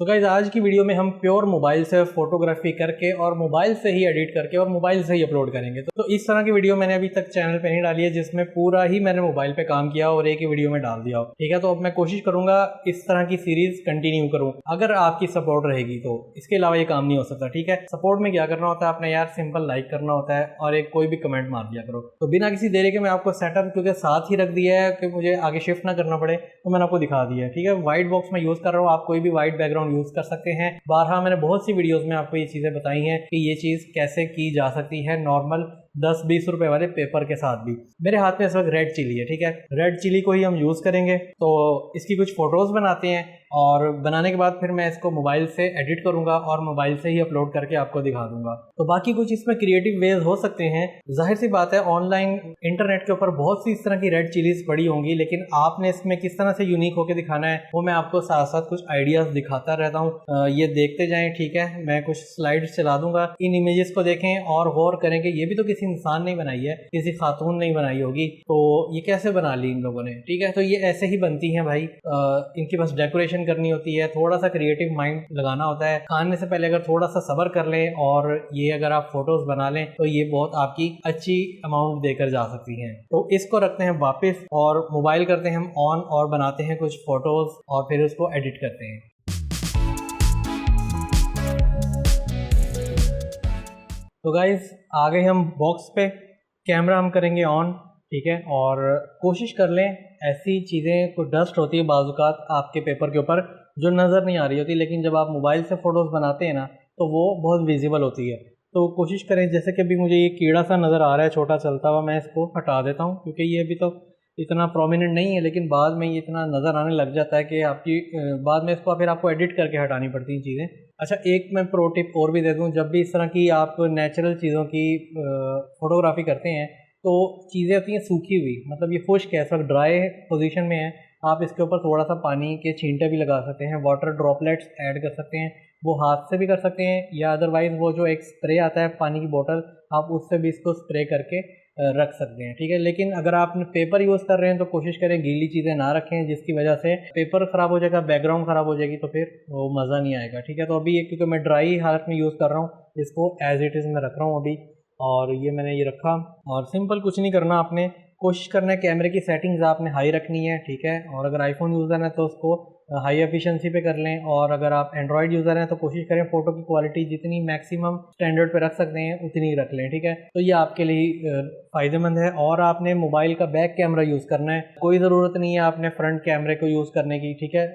तो गाइस आज की वीडियो में हम प्योर मोबाइल से फोटोग्राफी करके और मोबाइल से ही एडिट करके और मोबाइल से ही अपलोड करेंगे। तो इस तरह की वीडियो मैंने अभी तक चैनल पे नहीं डाली है जिसमें पूरा ही मैंने मोबाइल पे काम किया और एक ही वीडियो में डाल दिया हो। ठीक है, तो अब मैं कोशिश करूंगा इस तरह की सीरीज कंटिन्यू करूं अगर आपकी सपोर्ट रहेगी तो। इसके अलावा ये काम नहीं हो सकता। ठीक है, सपोर्ट में क्या करना होता है, आपने यार सिंपल लाइक करना होता है और एक कोई भी कमेंट मार दिया करो। तो बिना किसी देरी के मैं आपको सेटअप क्योंकि साथ ही रख दिया है कि मुझे आगे शिफ्ट ना करना पड़े, तो मैंने आपको दिखा दिया है। ठीक है, व्हाइट बॉक्स में यूज कर रहा हूँ, आप कोई भी व्हाइट बैकग्राउंड यूज कर सकते हैं। बारहा मैंने बहुत सी वीडियोस में आपको ये चीजें बताई हैं कि ये चीज कैसे की जा सकती है नॉर्मल 10-20 रुपए वाले पेपर के साथ भी। मेरे हाथ में इस वक्त रेड चिली है। ठीक है, रेड चिली को ही हम यूज करेंगे। तो इसकी कुछ फोटोज बनाते हैं और बनाने के बाद फिर मैं इसको मोबाइल से एडिट करूंगा और मोबाइल से ही अपलोड करके आपको दिखा दूंगा। तो बाकी कुछ इसमें क्रिएटिव वेज हो सकते हैं। जाहिर सी बात है ऑनलाइन इंटरनेट के ऊपर बहुत सी इस तरह की रेड चिलीज पड़ी होंगी, लेकिन आपने इसमें किस तरह से यूनिक होकर दिखाना है वो मैं आपको साथ साथ कुछ आइडियाज दिखाता रहता हूँ। ये देखते जाएं। ठीक है, मैं कुछ स्लाइड्स चला दूंगा, इन इमेजेस को देखें और गौर करें कि ये भी तो किसी इंसान ने बनाई है, किसी खातून ने बनाई होगी, तो ये कैसे बना ली इन लोगों ने। ठीक है, तो ये ऐसे ही बनती हैं भाई। इनकी बस डेकोरेशन करनी होती है, थोड़ा सा क्रिएटिव माइंड लगाना होता है। खाने से पहले अगर थोड़ा सा सब्र कर लें और ये अगर आप फोटोज बना लें तो ये बहुत आपकी अच्छी अमाउंट देकर जा सकती हैं। तो इसको रखते हैं वापस और मोबाइल करते हैं हम ऑन और बनाते हैं कुछ फोटोज और फिर उसको एडिट करते हैं। तो गाइज आ गए हम बॉक्स पे, कैमरा हम करेंगे ऑन। ठीक है, और कोशिश कर लें ऐसी चीज़ें, कोई डस्ट होती है बाज़ात आपके पेपर के ऊपर जो नज़र नहीं आ रही होती, लेकिन जब आप मोबाइल से फ़ोटोज़ बनाते हैं ना तो वो बहुत विजिबल होती है। तो कोशिश करें, जैसे कि अभी मुझे ये कीड़ा सा नज़र आ रहा है छोटा चलता हुआ, मैं इसको हटा देता हूँ क्योंकि ये अभी तो इतना प्रोमिनेंट नहीं है, लेकिन बाद में ये इतना नज़र आने लग जाता है कि आपकी बाद में इसको फिर आपको एडिट करके हटानी पड़ती हैं चीज़ें। अच्छा, एक मैं प्रो टिप और भी दे दूँ, जब भी इस तरह की आप नेचुरल चीज़ों की फोटोग्राफी करते हैं तो चीज़ें होती हैं सूखी हुई, मतलब ये खुश्क है, सब ड्राई पोजीशन में है, आप इसके ऊपर थोड़ा सा पानी के छींटे भी लगा सकते हैं, वाटर ड्रॉपलेट्स ऐड कर सकते हैं, वो हाथ से भी कर सकते हैं या अदरवाइज़ वो जो एक स्प्रे आता है पानी की बोतल, आप उससे भी इसको स्प्रे करके रख सकते हैं। ठीक है, लेकिन अगर आप पेपर यूज़ कर रहे हैं तो कोशिश करें गीली चीज़ें ना रखें जिसकी वजह से पेपर ख़राब हो जाएगा, बैकग्राउंड ख़राब हो जाएगी, तो फिर वो मज़ा नहीं आएगा। ठीक है, तो अभी क्योंकि मैं ड्राई हालत में यूज़ कर रहा हूँ, इसको एज इट इज़ में रख रहा हूँ अभी। और ये मैंने ये रखा और सिंपल कुछ नहीं करना, आपने कोशिश करना है कैमरे की सेटिंग्स आपने हाई रखनी है। ठीक है, और अगर आईफोन यूज़र है तो उसको हाई एफिशिएंसी पे कर लें, और अगर आप एंड्रॉयड यूज़र हैं तो कोशिश करें फ़ोटो की क्वालिटी जितनी मैक्सिमम स्टैंडर्ड पे रख सकते हैं उतनी रख लें। ठीक है, तो ये आपके लिए फ़ायदेमंद है। और आपने मोबाइल का बैक कैमरा यूज़ करना है, कोई ज़रूरत नहीं है आपने फ्रंट कैमरे को यूज़ करने की। ठीक है,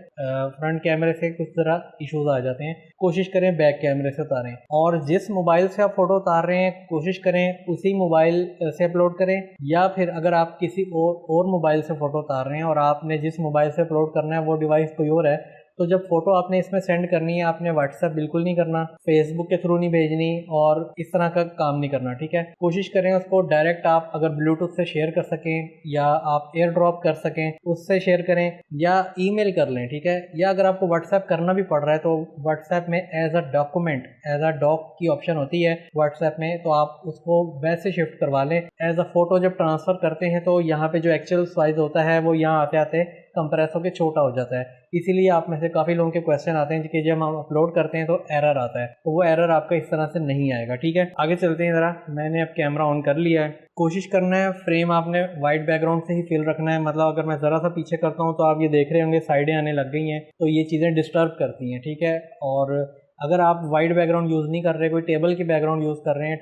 फ्रंट कैमरे से कुछ तरह इशूज़ आ जाते हैं, कोशिश करें बैक कैमरे से उतारें। और जिस मोबाइल से आप फ़ोटो उतार रहे हैं कोशिश करें उसी मोबाइल से अपलोड करें, या फिर अगर आप किसी और मोबाइल से फ़ोटो उतार रहे हैं और आपने जिस मोबाइल से अपलोड करना है वो डिवाइस कोई और है, तो जब फोटो आपने इसमें सेंड करनी है आपने व्हाट्सएप बिल्कुल नहीं करना, फेसबुक के थ्रू नहीं भेजनी और इस तरह का काम नहीं करना। ठीक है, कोशिश करें उसको डायरेक्ट आप अगर ब्लूटूथ से शेयर कर सकें या आप एयर ड्रॉप कर सकें उससे शेयर करें या ईमेल कर लें। ठीक है, या अगर आपको व्हाट्सएप करना भी पड़ रहा है तो व्हाट्सएप में as a document, as a doc की ऑप्शन होती है व्हाट्सएप में, तो आप उसको वैसे शिफ्ट करवा लें। एज अ फोटो जब ट्रांसफ़र करते हैं तो यहाँ पे जो एक्चुअल साइज होता है वो यहाँ आते आते कंप्रेस होकर छोटा हो जाता है, इसीलिए आप में से काफ़ी लोगों के क्वेश्चन आते हैं कि जब हम अपलोड करते हैं तो एरर आता है, तो वो एरर आपका इस तरह से नहीं आएगा। ठीक है, आगे चलते हैं ज़रा। मैंने अब कैमरा ऑन कर लिया है, कोशिश करना है फ्रेम आपने वाइट बैकग्राउंड से ही फिल रखना है। मतलब अगर मैं ज़रा सा पीछे करता हूँ तो आप ये देख रहे होंगे साइडें आने लग गई हैं, तो ये चीज़ें डिस्टर्ब करती हैं। ठीक है, और अगर आप वाइट बैकग्राउंड यूज़ नहीं कर रहे, कोई टेबल की बैकग्राउंड यूज़ कर रहे हैं,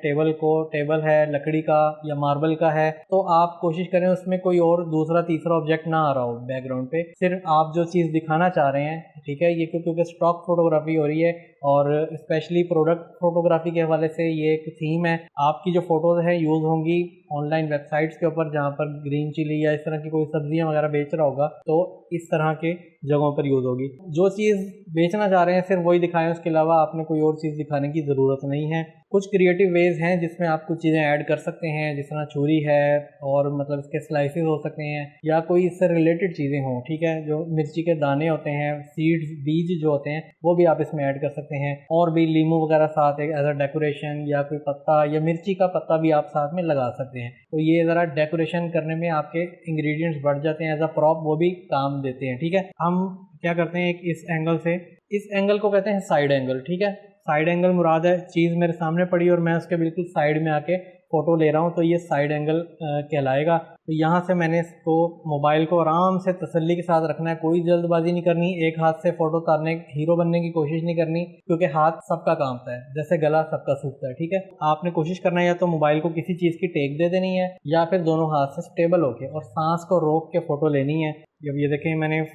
टेबल है लकड़ी का या मार्बल का है, तो आप कोशिश करें उसमें कोई और दूसरा तीसरा ऑब्जेक्ट ना आ रहा हो बैकग्राउंड पे, सिर्फ आप जो चीज़ दिखाना चाह रहे हैं। ठीक है, ये क्योंकि स्टॉक फोटोग्राफी हो रही है और स्पेशली प्रोडक्ट फोटोग्राफी के हवाले से ये एक थीम है। आपकी जो फोटोज़ हैं यूज़ होंगी ऑनलाइन वेबसाइट्स के ऊपर जहाँ पर ग्रीन चिली या इस तरह की कोई सब्जियां वगैरह बेच रहा होगा, तो इस तरह के जगहों पर यूज़ होगी। जो चीज़ बेचना चाह रहे हैं सिर्फ वही दिखाएं, उसके अलावा आपने कोई और चीज़ दिखाने की ज़रूरत नहीं है। कुछ क्रिएटिव वेज हैं जिसमें आप कुछ चीज़ें ऐड कर सकते हैं, जिस तरह छुरी है और मतलब इसके स्लाइसेस हो सकते हैं या कोई इससे रिलेटेड चीज़ें हों। ठीक है, जो मिर्ची के दाने होते हैं, सीड्स, बीज जो होते हैं वो भी आप इसमें ऐड कर सकते हैं, और भी लीमू वगैरह साथ एक एज अ डेकोरेशन या कोई पत्ता या मिर्ची का पत्ता भी आप साथ में लगा सकते हैं। तो ये ज़रा डेकोरेशन करने में आपके इंग्रेडिएंट्स बढ़ जाते हैं, एज अ प्रॉप वो भी काम देते हैं। ठीक है, हम क्या करते हैं, एक इस एंगल से इस एंगल को कहते हैं साइड एंगल, ठीक है। साइड एंगल मुराद है चीज़ मेरे सामने पड़ी और मैं उसके बिल्कुल साइड में आके फ़ोटो ले रहा हूँ, तो ये साइड एंगल कहलाएगा। तो यहाँ से मैंने इसको मोबाइल को आराम से तसल्ली के साथ रखना है, कोई जल्दबाजी नहीं करनी, एक हाथ से फ़ोटो उतारने हीरो बनने की कोशिश नहीं करनी, क्योंकि हाथ सबका कामता है, जैसे गला सबका सूखता है, ठीक है। आपने कोशिश करना है या तो मोबाइल को किसी चीज़ की टेक दे देनी है या फिर दोनों हाथ से स्टेबल होके और सांस को रोक के फ़ोटो लेनी है। जब ये देखें मैंने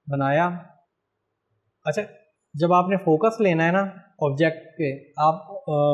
बनाया। अच्छा, जब आपने फोकस लेना है ना ऑब्जेक्ट पे, आप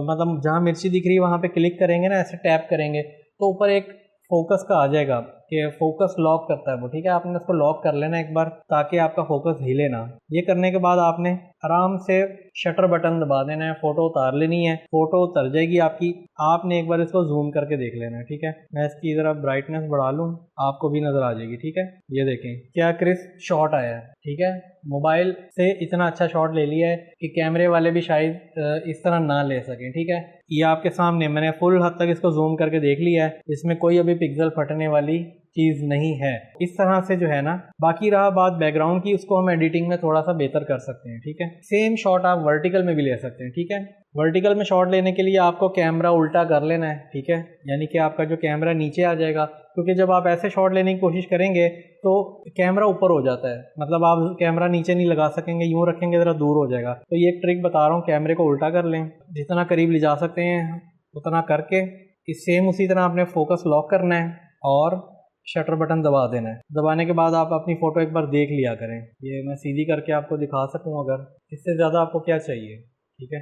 मतलब जहाँ मिर्ची दिख रही है वहाँ पे क्लिक करेंगे ना, ऐसे टैप करेंगे तो ऊपर एक फोकस का आ जाएगा कि फोकस लॉक करता है वो, ठीक है। आपने उसको लॉक कर लेना एक बार ताकि आपका फोकस हिले ना। ये करने के बाद आपने आराम से शटर बटन दबा देना है, फ़ोटो उतार लेनी है, फ़ोटो उतर जाएगी आपकी। आपने एक बार इसको जूम करके देख लेना है, ठीक है। मैं इसकी ज़रा ब्राइटनेस बढ़ा लूँ, आपको भी नज़र आ जाएगी, ठीक है। ये देखें क्या क्रिस्प शॉट आया है, ठीक है। मोबाइल से इतना अच्छा शॉट ले लिया है कि कैमरे वाले भी शायद इस तरह ना ले सकें, ठीक है। ये आपके सामने मैंने फुल हद तक इसको जूम करके देख लिया है, इसमें कोई अभी पिक्सल फटने वाली चीज़ नहीं है। इस तरह से जो है ना, बाकी रहा बात बैकग्राउंड की, उसको हम एडिटिंग में थोड़ा सा बेहतर कर सकते हैं, ठीक है। सेम शॉट आप वर्टिकल में भी ले सकते हैं, ठीक है। वर्टिकल में शॉट लेने के लिए आपको कैमरा उल्टा कर लेना है, ठीक है, यानी कि आपका जो कैमरा नीचे आ जाएगा, क्योंकि जब आप ऐसे शॉट लेने की कोशिश करेंगे तो कैमरा ऊपर हो जाता है, मतलब आप कैमरा नीचे नहीं लगा सकेंगे, यूँ रखेंगे ज़रा दूर हो जाएगा। तो ये एक ट्रिक बता रहा हूँ, कैमरे को उल्टा कर लें, जितना करीब ले जा सकते हैं उतना करके, इस सेम उसी तरह आपने फोकस लॉक करना है और शटर बटन दबा देना है। दबाने के बाद आप अपनी फ़ोटो एक बार देख लिया करें। ये मैं सीधी करके आपको दिखा सकूँ अगर, इससे ज़्यादा आपको क्या चाहिए, ठीक है।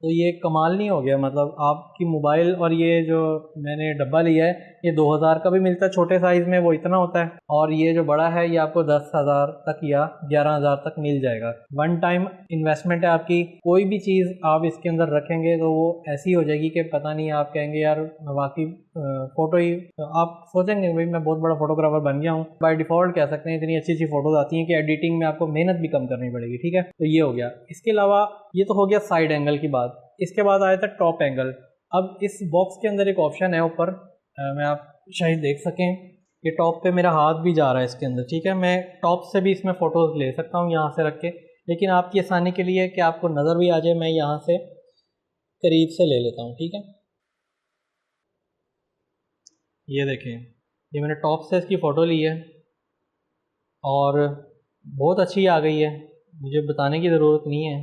तो ये कमाल नहीं हो गया, मतलब आपकी मोबाइल, और ये जो मैंने डब्बा लिया है ये 2000 का भी मिलता है छोटे साइज़ में, वो इतना होता है, और ये जो बड़ा है ये आपको 10,000 तक या 11,000 तक मिल जाएगा। वन टाइम इन्वेस्टमेंट है आपकी, कोई भी चीज़ आप इसके अंदर रखेंगे तो वो ऐसी हो जाएगी कि पता नहीं, आप कहेंगे यार वाकई फ़ोटो ही, आप सोचेंगे भाई मैं बहुत बड़ा फोटोग्राफर बन गया हूँ। बाय डिफ़ॉल्ट कह सकते हैं इतनी अच्छी अच्छी फ़ोटोज़ आती हैं कि एडिटिंग में आपको मेहनत भी कम करनी पड़ेगी, ठीक है। तो ये हो गया। इसके अलावा ये तो हो गया साइड एंगल की बात, इसके बाद आया था टॉप एंगल। अब इस बॉक्स के अंदर एक ऑप्शन है ऊपर, मैं आप शायद देख सकें, ये टॉप पे मेरा हाथ भी जा रहा है इसके अंदर, ठीक है। मैं टॉप से भी इसमें फ़ोटोज़ ले सकता हूँ यहाँ से रख के, लेकिन आपकी आसानी के लिए कि आपको नज़र भी आ जाए, मैं यहाँ से करीब से ले लेता हूँ, ठीक है। ये देखें, ये मैंने टॉप से इसकी फ़ोटो ली है और बहुत अच्छी आ गई है, मुझे बताने की ज़रूरत नहीं है,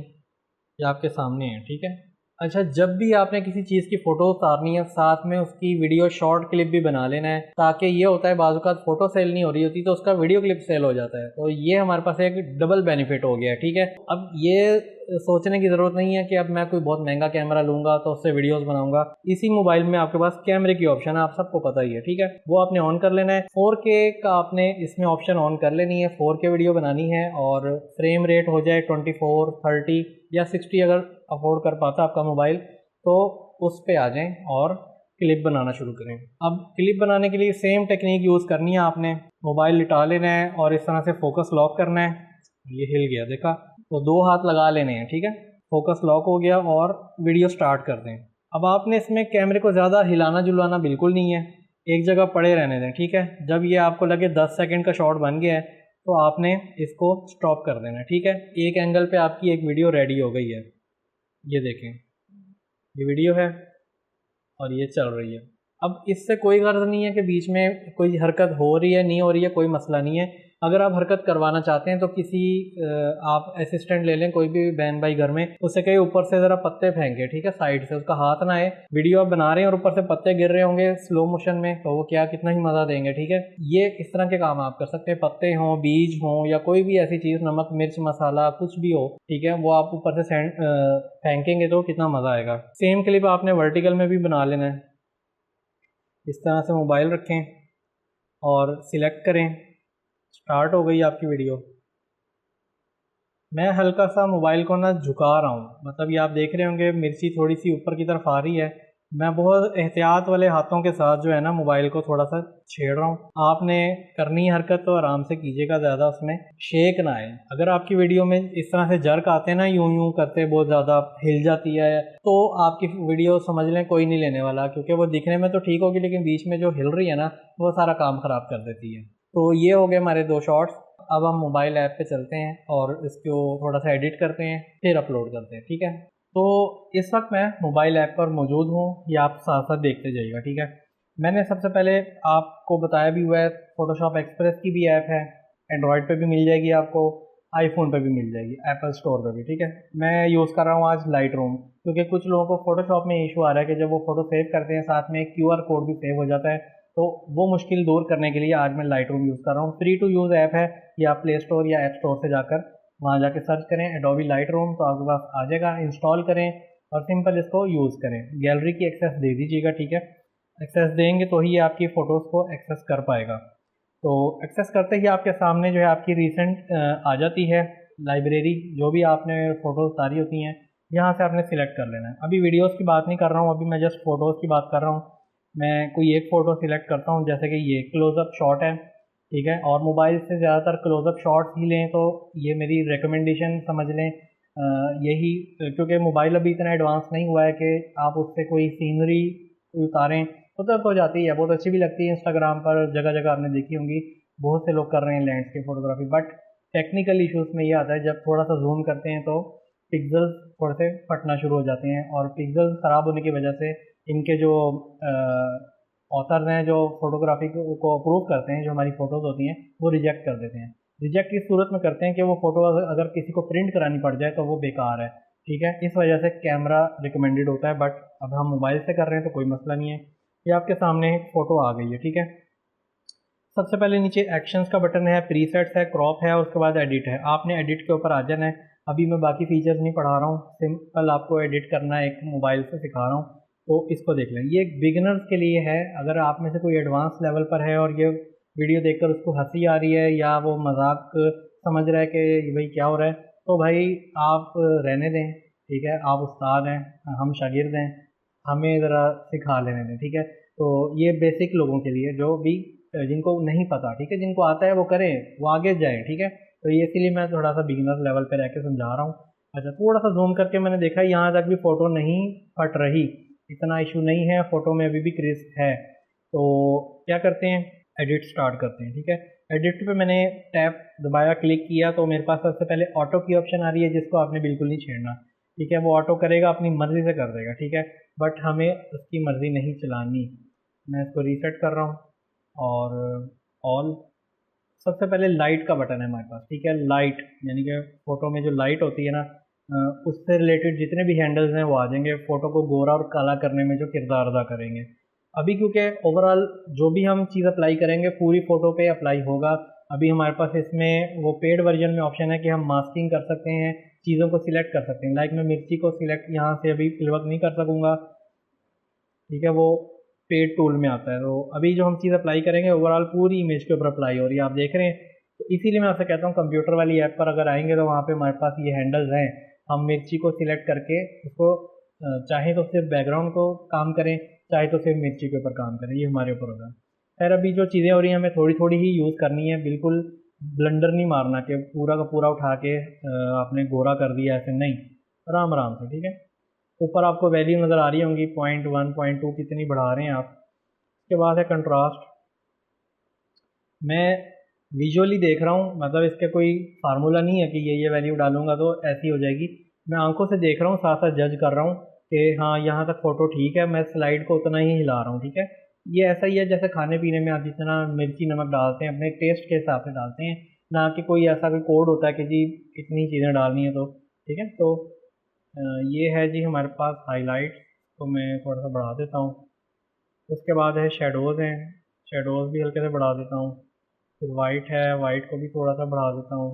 ये आपके सामने है, ठीक है। अच्छा, जब भी आपने किसी चीज़ की फ़ोटो उतारनी है साथ में उसकी वीडियो शॉर्ट क्लिप भी बना लेना है, ताकि ये होता है बाज़ औक़ात फ़ोटो सेल नहीं हो रही होती तो उसका वीडियो क्लिप सेल हो जाता है, तो ये हमारे पास एक डबल बेनिफिट हो गया है, ठीक है। अब ये सोचने की ज़रूरत नहीं है कि अब मैं कोई बहुत महंगा कैमरा लूँगा तो उससे वीडियोज़ बनाऊँगा। इसी मोबाइल में आपके पास कैमरे की ऑप्शन है, आप सबको पता ही है, ठीक है। वो आपने ऑन कर लेना है, 4K का आपने इसमें ऑप्शन ऑन कर लेनी है, 4K वीडियो बनानी है और फ्रेम रेट हो जाए 24, 30 या 60, अगर अफोर्ड कर पाता आपका मोबाइल तो उस पे आ जाएं और क्लिप बनाना शुरू करें। अब क्लिप बनाने के लिए सेम टेक्निक यूज़ करनी है, आपने मोबाइल लिटा लेना है और इस तरह से फोकस लॉक करना है। ये हिल गया, देखा, तो 2 हाथ लगा लेने हैं, ठीक है। फोकस लॉक हो गया और वीडियो स्टार्ट कर दें। अब आपने इसमें कैमरे को ज़्यादा हिलाना जुलाना बिल्कुल नहीं है, एक जगह पड़े रहने दें, ठीक है। जब ये आपको लगे 10 सेकंड का शॉट बन गया है तो आपने इसको स्टॉप कर देना, ठीक है। एक एंगल पे आपकी एक वीडियो रेडी हो गई है, ये देखें, ये वीडियो है और ये चल रही है। अब इससे कोई गर्ज नहीं है कि बीच में कोई हरकत हो रही है नहीं हो रही है, कोई मसला नहीं है। अगर आप हरकत करवाना चाहते हैं तो किसी आप असिस्टेंट ले लें, कोई भी बहन भाई घर में, उससे कहीं ऊपर से ज़रा पत्ते फेंके, ठीक है, साइड से, उसका हाथ ना आए। वीडियो आप बना रहे हैं और ऊपर से पत्ते गिर रहे होंगे स्लो मोशन में, तो वो क्या कितना ही मज़ा देंगे, ठीक है। ये इस तरह के काम आप कर सकते हैं, पत्ते हों, बीज हों या कोई भी ऐसी चीज़, नमक मिर्च मसाला कुछ भी हो, ठीक है, वो आप ऊपर से फेंकेंगे तो कितना मज़ा आएगा। सेम क्लिप आपने वर्टिकल में भी बना लेना है। इस तरह से मोबाइल रखें और सिलेक्ट करें, स्टार्ट हो गई आपकी वीडियो। मैं हल्का सा मोबाइल को ना झुका रहा हूँ, मतलब ये आप देख रहे होंगे मिर्ची थोड़ी सी ऊपर की तरफ आ रही है। मैं बहुत एहतियात वाले हाथों के साथ जो है ना मोबाइल को थोड़ा सा छेड़ रहा हूँ। आपने करनी हरकत तो आराम से कीजिएगा, ज़्यादा उसमें शेक ना आए। अगर आपकी वीडियो में इस तरह से जर्क आते हैं ना, यूं यूं करते बहुत ज़्यादा हिल जाती है, तो आपकी वीडियो समझ लें कोई नहीं लेने वाला, क्योंकि वो दिखने में तो ठीक होगी लेकिन बीच में जो हिल रही है ना वो सारा काम ख़राब कर देती है। तो ये हो गए हमारे 2 शॉट्स। अब हम मोबाइल ऐप पे चलते हैं और इसको थोड़ा सा एडिट करते हैं, फिर अपलोड करते हैं, ठीक है। तो इस वक्त मैं मोबाइल ऐप पर मौजूद हूँ, ये आप साथ साथ देखते जाइएगा, ठीक है। मैंने सबसे पहले आपको बताया भी हुआ है, फ़ोटोशॉप एक्सप्रेस की भी ऐप है, एंड्रॉयड पे भी मिल जाएगी आपको, आईफोन पे भी मिल जाएगी, एप्पल स्टोर पे भी, ठीक है। मैं यूज़ कर रहा हूँ आज लाइट रूम, क्योंकि कुछ लोगों को फ़ोटोशॉप में इशू आ रहा है कि जब वो फ़ोटो सेव करते हैं साथ में QR कोड भी सेव हो जाता है, तो वो मुश्किल दूर करने के लिए आज मैं लाइट रूम यूज़ कर रहा हूँ। फ्री टू यूज़ ऐप है, या प्ले स्टोर या ऐप स्टोर से जाकर वहाँ जाके सर्च करें एडोबी लाइट रूम, तो आपके पास आ जाएगा, इंस्टॉल करें और सिंपल इसको यूज़ करें। गैलरी की एक्सेस दे दीजिएगा, ठीक है। एक्सेस देंगे तो ही ये आपकी फ़ोटोज़ को एक्सेस कर पाएगा। तो एक्सेस करते ही आपके सामने जो है आपकी रिसेंट आ जाती है लाइब्रेरी, जो भी आपने फ़ोटोज़ उतारी होती हैं, यहाँ से आपने सिलेक्ट कर लेना है। अभी वीडियोज़ की बात नहीं कर रहा हूँ, अभी मैं जस्ट फ़ोटोज़ की बात कर रहा हूँ। मैं कोई एक फ़ोटो सिलेक्ट करता हूँ, जैसे कि ये क्लोज़अप शॉट है, ठीक है। और मोबाइल से ज़्यादातर क्लोज़अप शॉट्स ही लें, तो ये मेरी रिकमेंडेशन समझ लें। यही, क्योंकि मोबाइल अभी इतना एडवांस नहीं हुआ है कि आप उससे कोई सीनरी उतारें, तो हो जाती है, बहुत अच्छी भी लगती है। इंस्टाग्राम पर जगह जगह आपने देखी होंगी, बहुत से लोग कर रहे हैं landscape photography. But technical issues में ये आता है, जब थोड़ा सा जूम करते हैं तो पिक्सल्स थोड़े से फटना शुरू हो जाते हैं, और पिक्सल्स ख़राब होने की वजह से इनके जो ऑथर्स हैं, जो फोटोग्राफी को अप्रूव करते हैं, जो हमारी फ़ोटोज़ होती हैं, वो रिजेक्ट कर देते हैं। रिजेक्ट इस सूरत में करते हैं कि वो फ़ोटो अगर किसी को प्रिंट करानी पड़ जाए तो वो बेकार है, ठीक है। इस वजह से कैमरा रिकमेंडेड होता है, बट अब हम मोबाइल से कर रहे हैं तो कोई मसला नहीं है। ये आपके सामने एक फ़ोटो आ गई है, ठीक है। सबसे पहले नीचे एक्शंस का बटन है, प्रीसेट्स है, क्रॉप है, उसके बाद एडिट है। आपने एडिट के ऊपर आ जाना है। अभी मैं बाकी फीचर्स नहीं पढ़ा रहा हूँ, सिंपल आपको एडिट करना है, एक मोबाइल से सिखा रहा हूँ, तो इसको देख लें। ये बिगिनर्स के लिए है, अगर आप में से कोई एडवांस लेवल पर है और ये वीडियो देखकर उसको हंसी आ रही है या वो मजाक समझ रहा है कि भाई क्या हो रहा है, तो भाई आप रहने दें, ठीक है। आप उस्ताद हैं, हम शागिर्द हैं, हमें ज़रा सिखा लेने दें, ठीक है। तो ये बेसिक लोगों के लिए, जो भी जिनको नहीं पता, ठीक है, जिनको आता है वो करें, वो आगे जाए, ठीक है। तो ये इसीलिए मैं थोड़ा सा बिगिनर लेवल पे रह के समझा रहा हूँ। अच्छा, थोड़ा सा जूम करके मैंने देखा यहाँ तक भी फ़ोटो नहीं फट रही, इतना इशू नहीं है, फ़ोटो में अभी भी क्रिस्प है। तो क्या करते हैं, एडिट स्टार्ट करते हैं, ठीक है। एडिट पे मैंने टैप दबाया, क्लिक किया, तो मेरे पास सबसे पहले ऑटो की ऑप्शन आ रही है, जिसको आपने बिल्कुल नहीं छेड़ना, ठीक है। वो ऑटो करेगा, अपनी मर्ज़ी से कर देगा, ठीक है, बट हमें उसकी मर्ज़ी नहीं चलानी। मैं इसको रीसेट कर रहा हूँ, और ऑल, सबसे पहले लाइट का बटन है हमारे पास, ठीक है। लाइट यानी कि फ़ोटो में जो लाइट होती है ना, उससे रिलेटेड जितने भी हैंडल्स हैं वो आ जाएंगे, फ़ोटो को गोरा और काला करने में जो किरदार अदा करेंगे। अभी क्योंकि ओवरऑल जो भी हम चीज़ अप्लाई करेंगे पूरी फ़ोटो पे अप्लाई होगा। अभी हमारे पास इसमें वो पेड वर्जन में ऑप्शन है कि हम मास्किंग कर सकते हैं, चीज़ों को सिलेक्ट कर सकते हैं। लाइक मैं मिर्ची को सिलेक्ट यहाँ से अभी फिलवक्त नहीं कर सकूँगा, ठीक है, वो पेड टूल में आता है। तो अभी जो हम चीज़ अप्लाई करेंगे ओवरऑल पूरी इमेज के ऊपर अप्लाई हो रही है, आप देख रहे हैं। तो इसीलिए मैं आपसे कहता हूँ कंप्यूटर वाली ऐप पर अगर आएंगे तो वहाँ पे हमारे पास ये हैंडल्स हैं, हम मिर्ची को सिलेक्ट करके उसको चाहे तो सिर्फ बैकग्राउंड को काम करें, चाहे तो सिर्फ मिर्ची के ऊपर काम करें, ये हमारे ऊपर होगा। खैर, अभी जो चीज़ें हो रही हैं हमें थोड़ी थोड़ी ही यूज़ करनी है, बिल्कुल ब्लंडर नहीं मारना कि पूरा का पूरा उठा के आपने गोरा कर दिया, ऐसे नहीं, आराम आराम से, ठीक है। ऊपर आपको वैल्यू नज़र आ रही होंगी, 0.1 0.2 कितनी बढ़ा रहे हैं आप। उसके बाद है कंट्रास्ट, मैं विजुअली देख रहा हूँ, मतलब इसका कोई फार्मूला नहीं है कि ये वैल्यू डालूंगा तो ऐसी हो जाएगी। मैं आंखों से देख रहा हूँ, साथ साथ जज कर रहा हूँ कि हाँ यहाँ तक फ़ोटो ठीक है, मैं स्लाइड को उतना ही हिला रहा हूँ, ठीक है। ये ऐसा ही है जैसे खाने पीने में आप जितना मिर्ची नमक डालते हैं अपने टेस्ट के हिसाब से डालते हैं, ना कि कोई ऐसा कोई कोड होता है कि जी इतनी चीज़ें डालनी है, तो ठीक है। तो ये है जी हमारे पास हाईलाइट, तो मैं थोड़ा सा बढ़ा देता हूँ। उसके बाद है शेडोज़ हैं, शेडोज़ भी हल्के से बढ़ा देता हूँ। फिर वाइट है, वाइट को भी थोड़ा सा बढ़ा देता हूँ।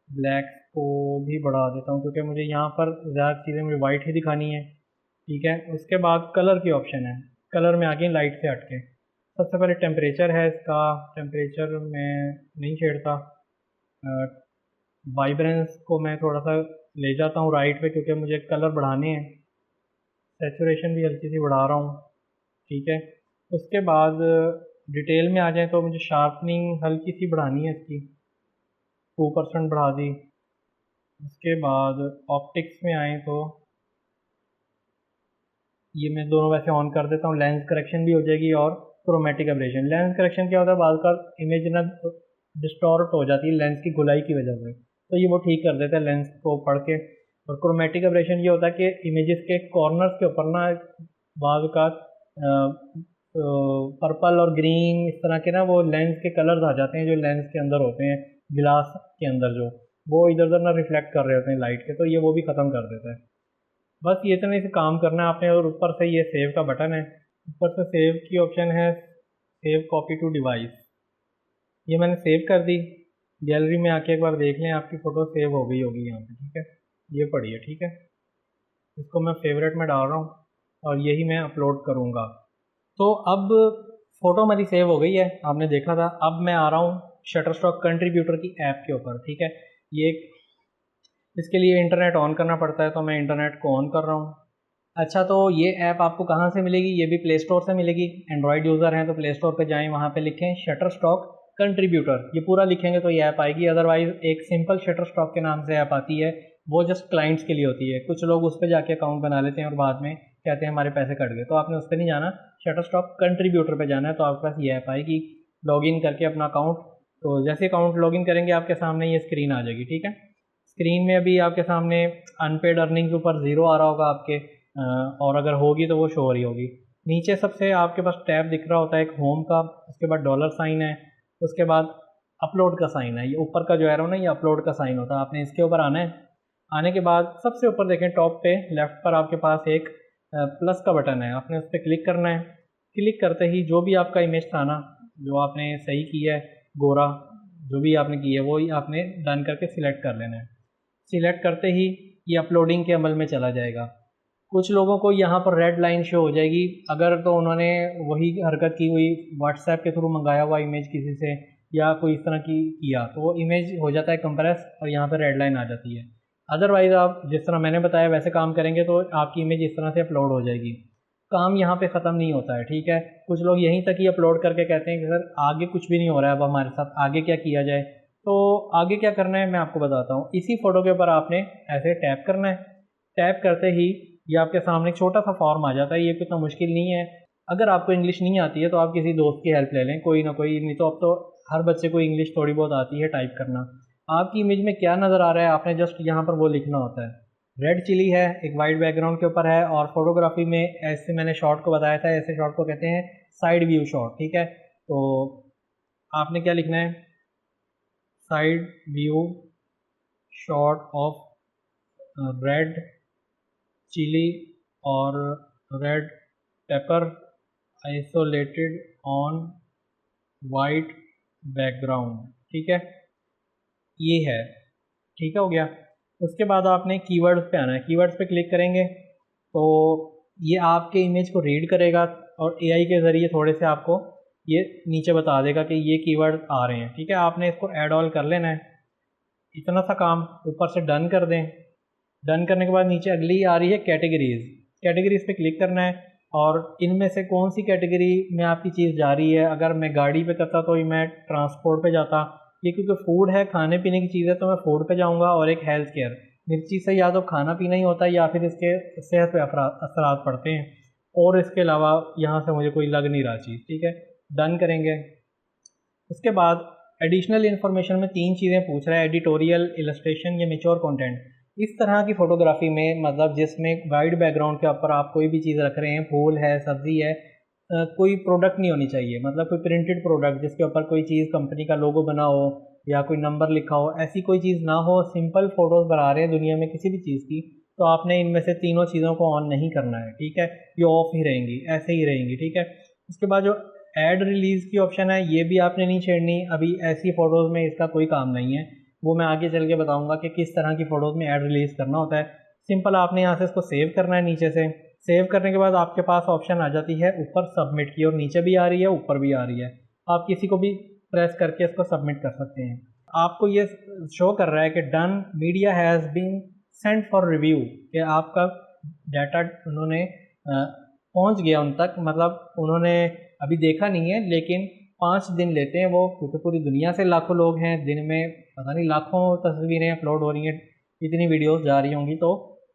ब्लैक को भी बढ़ा देता हूँ, क्योंकि मुझे यहाँ पर ज़्यादा चीज़ें मुझे वाइट ही दिखानी है, ठीक है। उसके बाद कलर की ऑप्शन है, कलर में आगे लाइट से हटके सबसे पहले टेम्परेचर है इसका, टेम्परेचर मैं नहीं छेड़ता। वाइब्रेंस को मैं थोड़ा सा ले जाता हूँ राइट पे, क्योंकि मुझे कलर बढ़ाने हैं। सैचुरेशन भी हल्की सी बढ़ा रहा हूँ, ठीक है। उसके बाद डिटेल में आ जाए तो मुझे शार्पनिंग हल्की सी बढ़ानी है इसकी, 2% बढ़ा दी। उसके बाद ऑप्टिक्स में आए तो ये मैं दोनों वैसे ऑन कर देता हूँ, लेंस करेक्शन भी हो जाएगी और क्रोमेटिक एब्रेशन। लेंस करेक्शन क्या होता है, बाल का इमेज ना डिस्टॉर्ट हो जाती है लेंस की गुलाई की वजह से, तो ये वो ठीक कर देते हैं लेंस को पढ़ के। और क्रोमेटिक एब्रेशन ये होता है कि इमेजेस के कॉर्नर्स के ऊपर ना बाज़ का पर्पल और ग्रीन इस तरह के ना वो लेंस के कलर्स आ जाते हैं जो लेंस के अंदर होते हैं, गिलास के अंदर जो वो इधर उधर ना रिफ्लेक्ट कर रहे होते हैं लाइट के, तो ये वो भी ख़त्म कर देता है। बस ये इतने से काम करना है आपने। और ऊपर से ये सेव का बटन है, ऊपर से सेव की ऑप्शन है, सेव कॉपी टू डिवाइस, ये मैंने सेव कर दी। गैलरी में आके एक बार देख लें, आपकी फ़ोटो सेव हो गई होगी यहाँ पे, ठीक है, ये पढ़िए, ठीक है। इसको मैं फेवरेट में डाल रहा हूँ और यही मैं अपलोड करूँगा। तो अब फ़ोटो मेरी सेव हो गई है, आपने देखा था। अब मैं आ रहा हूँ शटरस्टॉक कंट्रीब्यूटर की ऐप के ऊपर, ठीक है। ये इसके लिए इंटरनेट ऑन करना पड़ता है, तो मैं इंटरनेट को ऑन कर रहा हूँ। अच्छा, तो ये ऐप आपको कहाँ से मिलेगी? ये भी प्ले स्टोर से मिलेगी। एंड्रॉयड यूज़र हैं तो प्ले स्टोर पे जाएं, वहाँ पे लिखें शटरस्टॉक कंट्रीब्यूटर, ये पूरा लिखेंगे तो ये ऐप आएगी। अदरवाइज़ एक सिंपल शटरस्टॉक के नाम से ऐप आती है, वो जस्ट क्लाइंट्स के लिए होती है। कुछ लोग उस पर जाके अकाउंट बना लेते हैं और बाद में कहते हैं हमारे पैसे कट गए, तो आपने उस पर नहीं जाना, शटरस्टॉक कंट्रीब्यूटर पर जाना है। तो आपके पास ये ऐप आएगी, लॉगिन करके अपना अकाउंट, तो जैसे अकाउंट लॉगिन करेंगे आपके सामने ये स्क्रीन आ जाएगी, ठीक है। स्क्रीन में अभी आपके सामने अनपेड अर्निंग्स ऊपर 0 आ रहा होगा आपके, और अगर होगी तो वो शो हो रही होगी। नीचे सबसे आपके पास टैब दिख रहा होता है एक होम का, उसके बाद डॉलर साइन है, उसके बाद अपलोड का साइन है। ये ऊपर का जो एरो ना, ये अपलोड का साइन होता है, आपने इसके ऊपर आना है। आने के बाद सबसे ऊपर देखें टॉप पे लेफ़्ट पर आपके पास एक प्लस का बटन है, आपने उस पर क्लिक करना है। क्लिक करते ही जो भी आपका इमेज था ना, जो आपने सही किया है, गोरा जो भी आपने की है, वो ही आपने डन करके सिलेक्ट कर लेना है। सिलेक्ट करते ही ये अपलोडिंग के अमल में चला जाएगा। कुछ लोगों को यहाँ पर रेड लाइन शो हो जाएगी, अगर तो उन्होंने वही हरकत की हुई, व्हाट्सएप के थ्रू मंगाया हुआ इमेज किसी से या कोई इस तरह की किया, तो वो इमेज हो जाता है कंप्रेस और यहाँ पर रेड लाइन आ जाती है। अदरवाइज़ आप जिस तरह मैंने बताया वैसे काम करेंगे तो आपकी इमेज इस तरह से अपलोड हो जाएगी। काम यहाँ पे ख़त्म नहीं होता है, ठीक है। कुछ लोग यहीं तक ही अपलोड करके कहते हैं कि सर आगे कुछ भी नहीं हो रहा है, अब हमारे साथ आगे क्या किया जाए। तो आगे क्या करना है मैं आपको बताता हूँ। इसी फ़ोटो के ऊपर आपने ऐसे टैप करना है। टैप करते ही ये आपके सामने एक छोटा सा फॉर्म आ जाता है, ये इतना मुश्किल नहीं है। अगर आपको इंग्लिश नहीं आती है तो आप किसी दोस्त की हेल्प ले लें, कोई ना कोई, नहीं तो अब तो हर बच्चे को इंग्लिश थोड़ी बहुत आती है टाइप करना। आपकी इमेज में क्या नज़र आ रहा है, आपने जस्ट यहाँ पर वो लिखना होता है। रेड चिली है, एक वाइट बैकग्राउंड के ऊपर है, और फोटोग्राफी में ऐसे मैंने शॉट को बताया था, ऐसे शॉट को कहते हैं साइड व्यू शॉट, ठीक है। तो आपने क्या लिखना है, side view shot of red chilli और red pepper isolated on white background, ठीक है, ये है, ठीक है, हो गया। उसके बाद आपने कीवर्ड्स पे आना है। कीवर्ड्स पे क्लिक करेंगे तो ये आपके इमेज को रीड करेगा और एआई के ज़रिए थोड़े से आपको ये नीचे बता देगा कि ये कीवर्ड आ रहे हैं, ठीक है। आपने इसको ऐड ऑल कर लेना है, इतना सा काम। ऊपर से डन कर दें। डन करने के बाद नीचे अगली आ रही है कैटेगरीज। कैटेगरीज पे क्लिक करना है और इनमें से कौन सी कैटेगरी में आपकी चीज़ जा रही है। अगर मैं गाड़ी पे करता तो मैं ट्रांसपोर्ट पे जाता, ये क्योंकि फूड है, खाने पीने की चीज़ है, तो मैं फूड पे जाऊंगा। और एक हेल्थ केयर, मिर्ची से या तो खाना पीना ही होता है या फिर इसके सेहत पे असरात पड़ते हैं, और इसके अलावा यहाँ से मुझे कोई लग नहीं रहा चीज़, ठीक है। डन करेंगे। उसके बाद एडिशनल इन्फॉर्मेशन में 3 चीज़ें पूछ रहा है, एडिटोरियल, इलस्ट्रेशन या मेच्योर कंटेंट। इस तरह की फ़ोटोग्राफी में, मतलब जिसमें वाइट बैकग्राउंड के ऊपर आप कोई भी चीज़ रख रहे हैं, फूल है, सब्ज़ी है, कोई प्रोडक्ट नहीं होनी चाहिए, मतलब कोई प्रिंटेड प्रोडक्ट जिसके ऊपर कोई चीज़ कंपनी का लोगो बना हो या कोई नंबर लिखा हो, ऐसी कोई चीज़ ना हो। सिंपल फ़ोटोज़ बना रहे हैं दुनिया में किसी भी चीज़ की, तो आपने इनमें से तीनों चीज़ों को ऑन नहीं करना है, ठीक है। ये ऑफ ही रहेंगी, ऐसे ही रहेंगी, ठीक है। उसके बाद जो ऐड रिलीज़ की ऑप्शन है, ये भी आपने नहीं छेड़नी। अभी ऐसी फ़ोटोज़ में इसका कोई काम नहीं है, वो मैं आगे चल के बताऊँगा कि किस तरह की फ़ोटोज़ में ऐड रिलीज़ करना होता है। सिंपल आपने यहाँ से इसको सेव करना है नीचे से। सेव करने के बाद आपके पास ऑप्शन आ जाती है ऊपर सबमिट की, और नीचे भी आ रही है, ऊपर भी आ रही है। आप किसी को भी प्रेस करके इसको सबमिट कर सकते हैं। आपको ये शो कर रहा है कि done, media has been sent for review, कि आपका डाटा उन्होंने पहुँच गया उन तक, मतलब उन्होंने अभी देखा नहीं है, लेकिन 5 दिन लेते हैं वो, क्योंकि पूरी दुनिया से लाखों लोग हैं, दिन में पता नहीं लाखों तस्वीरें अपलोड हो रही हैं, इतनी वीडियोस जा रही होंगी, तो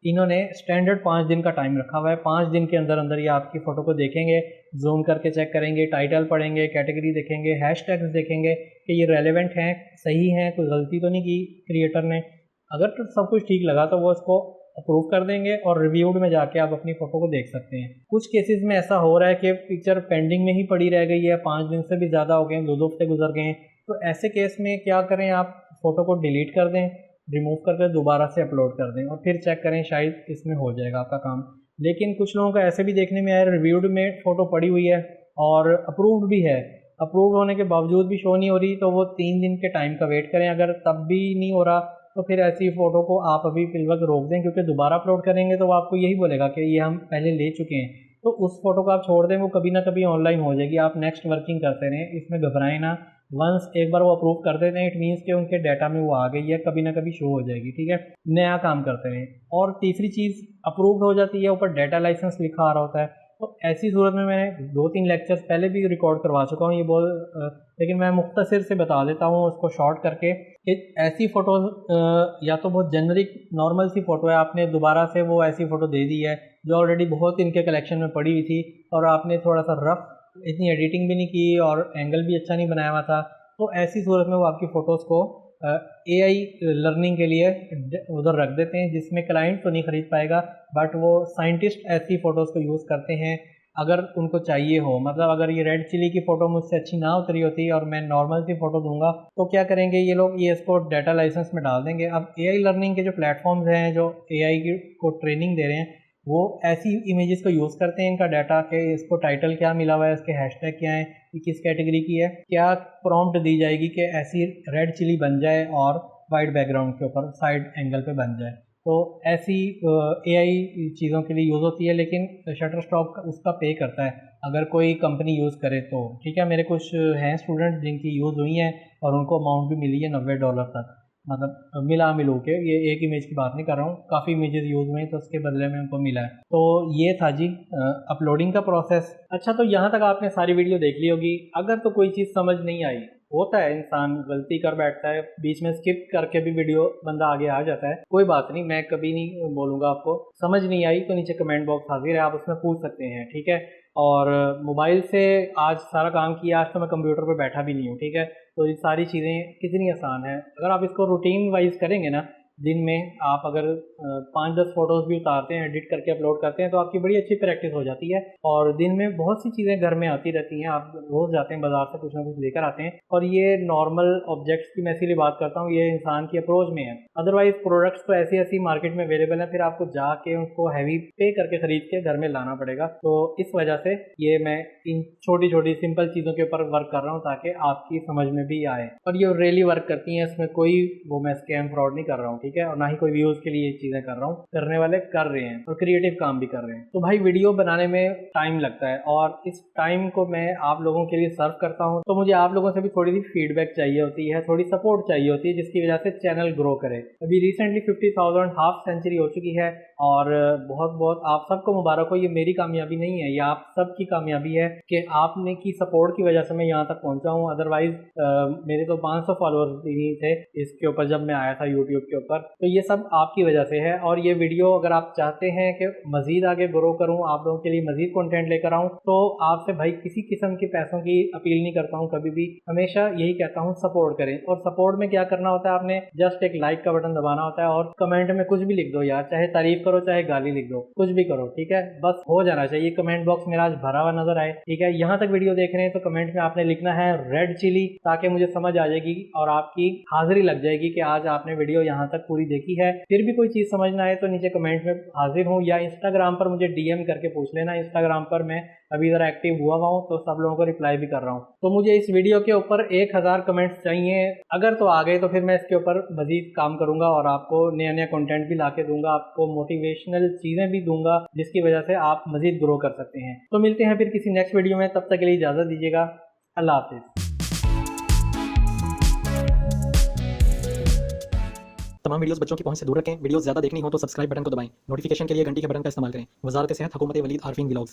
इन्होंने स्टैंडर्ड 5 दिन का टाइम रखा हुआ है। 5 दिन के अंदर अंदर ये आपकी फ़ोटो को देखेंगे, जूम करके चेक करेंगे, टाइटल पढ़ेंगे, कैटेगरी देखेंगे, हैशटैग्स देखेंगे कि ये रेलेवेंट हैं, सही हैं, कोई गलती तो नहीं की क्रिएटर ने। अगर तो सब कुछ ठीक लगा तो वो इसको अप्रूव कर देंगे और रिव्यूड में जाके आप अपनी फ़ोटो को देख सकते हैं। कुछ केसेस में ऐसा हो रहा है कि पिक्चर पेंडिंग में ही पड़ी रह गई है, 5 दिन से भी ज़्यादा हो गए हैं, 2 हफ्ते गुजर गए हैं। तो ऐसे केस में क्या करें, आप फ़ोटो को डिलीट कर दें, रिमूव करके दोबारा से अपलोड कर दें और फिर चेक करें, शायद इसमें हो जाएगा आपका काम। लेकिन कुछ लोगों का ऐसे भी देखने में आया, रिव्यूड में फ़ोटो पड़ी हुई है और अप्रूव्ड भी है, अप्रूव होने के बावजूद भी शो नहीं हो रही, तो वो 3 दिन के टाइम का वेट करें। अगर तब भी नहीं हो रहा तो फिर ऐसी फ़ोटो को आप अभी फिलहाल रोक दें, क्योंकि दोबारा अपलोड करेंगे तो वो आपको यही बोलेगा कि ये हम पहले ले चुके हैं। तो उस फ़ोटो को आप छोड़ दें, वो कभी ना कभी ऑनलाइन हो जाएगी, आप नेक्स्ट वर्किंग करते रहें, इसमें घबराएं ना। वंस एक बार वो अप्रूव कर देते हैं, इट मीन्स कि उनके डाटा में वो आ गई है, कभी ना कभी शो हो जाएगी, ठीक है। नया काम करते रहें। और तीसरी चीज़, अप्रूव हो जाती है, ऊपर डाटा लाइसेंस लिखा आ रहा होता है, तो ऐसी सूरत में मैंने 2-3 लेक्चर्स पहले भी रिकॉर्ड करवा चुका हूँ, लेकिन मैं मुख्तसर से बता देता हूँ उसको शॉर्ट करके कि ऐसी फ़ोटोज़ या तो बहुत जेनरिक नॉर्मल सी फ़ोटो है, आपने दोबारा से वो ऐसी फ़ोटो दे दी है जो ऑलरेडी बहुत इनके कलेक्शन में पड़ी हुई थी, और आपने थोड़ा सा रफ, इतनी एडिटिंग भी नहीं की और एंगल भी अच्छा नहीं बनाया हुआ था, तो ऐसी सूरत में वो आपकी फ़ोटोज़ को AI लर्निंग के लिए उधर रख देते हैं, जिसमें क्लाइंट तो नहीं ख़रीद पाएगा, बट वो साइंटिस्ट ऐसी फ़ोटोज़ को यूज़ करते हैं अगर उनको चाहिए हो। मतलब अगर ये रेड चिली की फ़ोटो मुझसे अच्छी ना उतरी होती और मैं नॉर्मल सी फ़ोटो दूंगा, तो क्या करेंगे ये लोग, ये इसको डाटा लाइसेंस में डाल देंगे। अब AI लर्निंग के जो प्लेटफॉर्म्स हैं जो AI को ट्रेनिंग दे रहे हैं, वो ऐसी इमेजेस को यूज़ करते हैं, इनका डाटा के इसको टाइटल क्या मिला हुआ है, इसके हैशटैग क्या है, ये किस कैटेगरी की है, क्या प्रॉम्प्ट दी जाएगी कि ऐसी रेड चिली बन जाए और वाइट बैकग्राउंड के ऊपर साइड एंगल पे बन जाए। तो ऐसी AI चीज़ों के लिए यूज़ होती है, लेकिन शटरस्टॉक उसका पे करता है अगर कोई कंपनी यूज़ करे तो, ठीक है। मेरे कुछ हैं स्टूडेंट्स जिनकी यूज़ हुई हैं और उनको अमाउंट भी मिली है $90 तक, मतलब मिलू के, ये एक इमेज की बात नहीं कर रहा हूँ, काफ़ी इमेजेस यूज़ हुए हैं तो उसके बदले में उनको मिला है। तो ये था जी अपलोडिंग का प्रोसेस। अच्छा, तो यहाँ तक आपने सारी वीडियो देख ली होगी। अगर तो कोई चीज़ समझ नहीं आई, होता है, इंसान गलती कर बैठता है, बीच में स्किप करके भी वीडियो बंदा आगे आ जाता है, कोई बात नहीं, मैं कभी नहीं बोलूँगा आपको समझ नहीं आई तो नीचे कमेंट बॉक्स हाजिर है, आप उसमें पूछ सकते हैं, ठीक है। और मोबाइल से आज सारा काम किया, आज तो मैं कंप्यूटर पे बैठा भी नहीं हूँ, ठीक है। तो ये सारी चीज़ें कितनी आसान है, अगर आप इसको रूटीन वाइज करेंगे ना, दिन में आप अगर 5-10 फ़ोटोज़ भी उतारते हैं, एडिट करके अपलोड करते हैं, तो आपकी बड़ी अच्छी प्रैक्टिस हो जाती है। और दिन में बहुत सी चीज़ें घर में आती रहती हैं, आप रोज़ जाते हैं बाज़ार से कुछ ना कुछ लेकर आते हैं, और ये नॉर्मल ऑब्जेक्ट्स की मैं इसीलिए बात करता हूँ, ये इंसान की अप्रोच में है। अदरवाइज़ प्रोडक्ट्स तो ऐसी ऐसी मार्केट में अवेलेबल है, फिर आपको जाके उनको हैवी पे करके ख़रीद के घर में लाना पड़ेगा। तो इस वजह से ये मैं इन छोटी छोटी सिंपल चीज़ों के ऊपर वर्क कर रहा हूँ ताकि आपकी समझ में भी आए, और ये रियली वर्क करती हैं, इसमें कोई वो मैं स्कैम फ्रॉड नहीं कर रहा हूँ, ठीक है, और ना ही कोई व्यूज़ के लिए ये चीज़ें कर रहा हूँ, करने वाले कर रहे हैं और क्रिएटिव काम भी कर रहे हैं। तो भाई वीडियो बनाने में टाइम लगता है और इस टाइम को मैं आप लोगों के लिए सर्व करता हूँ, तो मुझे आप लोगों से भी थोड़ी सी फीडबैक चाहिए होती है, थोड़ी सपोर्ट चाहिए होती है, जिसकी वजह से चैनल ग्रो करे। अभी रिसेंटली 50,000 हाफ सेंचुरी हो चुकी है और बहुत बहुत आप सबको मुबारक हो। ये मेरी कामयाबी नहीं है, ये आप सबकी कामयाबी है कि आपने की सपोर्ट की वजह से मैं यहाँ तक पहुँचा हूँ। अदरवाइज मेरे तो 500 फॉलोअर्स भी नहीं थे इसके ऊपर जब मैं आया था यूट्यूब के ऊपर, तो ये सब आपकी वजह से है। और ये वीडियो अगर आप चाहते हैं कि मज़ीद आगे ग्रो करूँ, आप लोगों के लिए मज़ीद कंटेंट लेकर आऊँ, तो आपसे भाई किसी किस्म के पैसों की अपील नहीं करता हूँ, कभी भी हमेशा यही कहता हूँ सपोर्ट करें। और सपोर्ट में क्या करना होता है, आपने जस्ट एक लाइक का बटन दबाना होता है और कमेंट में कुछ भी लिख दो यार, चाहे तारीफ करो चाहे गाली लिख दो, कुछ भी करो, ठीक है, बस हो जाना चाहिए। कमेंट बॉक्स मेरा आज भरा हुआ नजर आए, ठीक है। यहाँ तक वीडियो देख रहे हैं तो कमेंट में आपने लिखना है रेड चिली, ताकि मुझे समझ आ जाएगी और आपकी हाजिरी लग जाएगी कि आज आपने वीडियो यहाँ तक पूरी देखी है। फिर भी कोई चीज़ समझ ना आए तो नीचे कमेंट में हाजिर हूँ, या इंस्टाग्राम पर मुझे DM करके पूछ लेना। इंस्टाग्राम पर मैं अभी ज़रा एक्टिव हुआ हूँ तो सब लोगों को रिप्लाई भी कर रहा हूँ। तो मुझे इस वीडियो के ऊपर 1000 कमेंट्स चाहिए, अगर तो आ गए तो फिर मैं इसके ऊपर मजीद काम करूँगा और आपको नया नया कंटेंट भी ला के दूंगा, आपको मोटिवेशनल चीज़ें भी दूंगा, जिसकी वजह से आप मजीद ग्रो कर सकते हैं। तो मिलते हैं फिर किसी नेक्स्ट वीडियो में, तब तक के लिए इजाज़त दीजिएगा, अल्लाह हाफिज़। तमाम वीडियोस बच्चों की पहुंच से दूर रखें। वीडियोस ज़्यादा देखनी हो तो सब्सक्राइब बटन को दबाएं। नोटिफिकेशन के लिए घंटी के बटन का इस्तेमाल करें। वज़ारत सेहत, हुकूमत वलीद आरफीन व्लॉग्स।